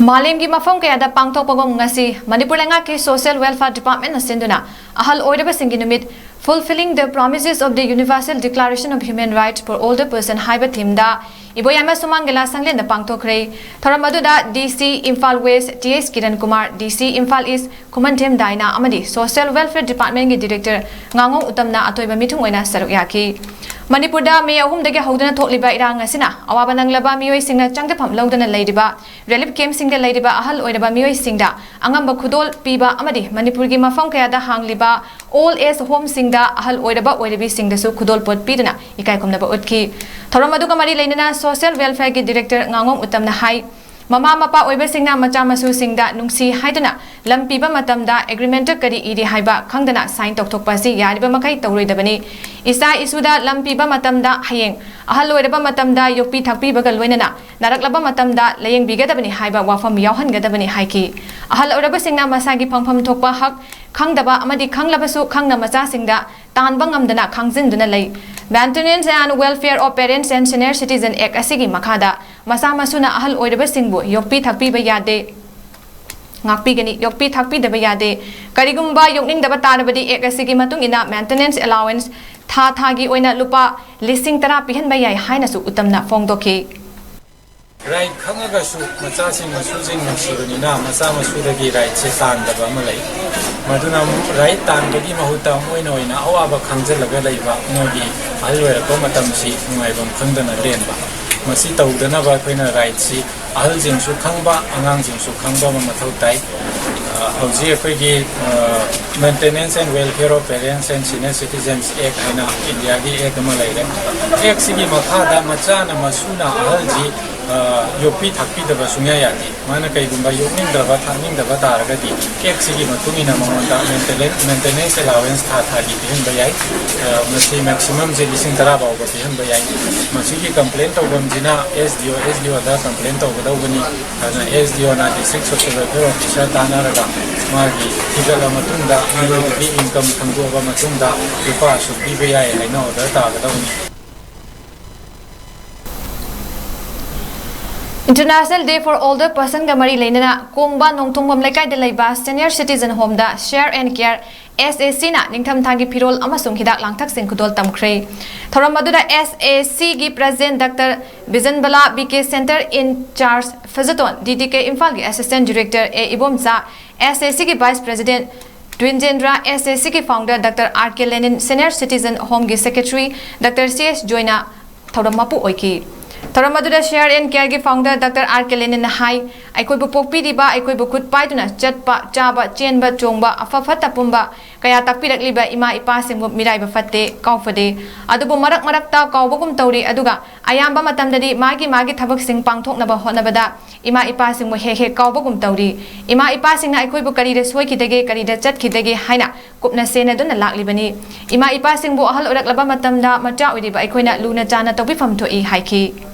Malim gi mafam kaya da pangthokpagom ngasi Manipur lenga ki Social Welfare Department na SHEENDUNA AHAL OIRABASINGGI NUMIT fulfilling the promises of the Universal Declaration of Human Rights for Older Person haiba theme da Iboyama Sumangela Sanglen da PANGTHOKKHRE Thoramadu DC Imphal West TS Kiran Kumar DC Imphal East Kumanthim Daina Amadi Social Welfare Department gi Director Ngangong Utamna Atoiba Mithung oina saruk yaki Manipur da May ahum dagi haudana thokliba irang asina awaba nanglaba miyoi singna changdapam laudana leidiba relief camp singda leidiba ahal oiraba miyoi singda angamba khudol piba amadi Manipur gi mafam kaya da hangliba all age home singda ahal oiraba oirabi singda su khudol pot piduna ikai khumnaba utki thoramadu ga mari leinana social welfare gi director ngangong utamna hai Mama mapa oiba singna macha masu singda nungsi haiduna lampiba matamda agreement kari iri haiba khangdana sign tokthokpa si yariba makai tawroidabani isa isuda lampiba matamda hayeng ahal oiraba matamda yokpi thakpi bagal loinana naraklaba matamda layeng bigadabani haiba wafam yauhangadabani haiki ahal oiraba singna masagi phangpham thokpa hak khangdaba amadi khanglabasu khangna macha singda tanba ngamdana khangjinduna lei Maintenance and Welfare of Parents and Senior Citizen Act asigi makhada masa masuna ahal oiraba singbu yokpi thakpi ba yade ngakpi gani yokpi thakpi daba yade karigumba yokning daba tarabadi act asigi matung ina maintenance allowance thagi oina lupa listing tara pihan ba yai haina su utamna fongdokhi Right, khanga su macha sing masu jing masiruni na masa masudagi right se tan daba malai maduna right tan bagi mahuta moina oina awaba khangjalaga leiba mogi alwera ko matam si ngaibam khangdana lenba masi tawdana ba koina right si ahal jing su khangba angang jing su khangba ma mathau tai hauji akoigi Maintenance and Welfare of Parents and Senior Citizens Act aina India gi act ma laire act sigi makhada macha na masuna ahal ji yokpi thakpi daba sungya yati mana kai gumba yokning daba thangning daba taragadi act sigi matungina mamonda maintenance allowance thagi bihin bayai masi maximum je lising tara ba ba bihin bayai masi ki complaint tawbam jina SDO da complaint tawbadawani ana SDO na district social welfare officer tanaraga magi tigala matunda bi income thangduba matunda rupa subi bayai haina order tagadawani International Day for Older Person ga mari leinana Kongba Nongthongbam Laikai de Leiba Senior Citizen Home da Share and Care SAC na ningtham thagi pirol amasung hidak langthak sing khudol tamkhre thoramadu da SAC gi President Dr. Bijanbala BK Center in Charge Fazaton DDK Imphal gi Assistant Director A Ibomsa SAC gi Vice President Dwinjendra SAC gi Founder Dr. RK Lenin Senior Citizen Home gi Secretary Dr. CS Joina thoramapu oiki Thoramadu Share and Care gi Founder Dr. RK Lenin hai aikoi bu pokpi diba aikoi bu khut paiduna chatpa chaba chenba chongba afafata pumba kaya takpirakliba ima ipa singbu miraiba fatte kaufade adubu marak ta kaubagum tawri aduga ayamba matamdadi magi thabak sing pangthoknaba hotnabada ima ipa singbu he kaubagum tawri ima ipa singna aikoi bu karida soikidage karida chatkidage haina kupna sena duna laklibani ima ipa singbu ahal uraklaba matamda macha oidiba aikoina luna chana tawbifam thoi haiki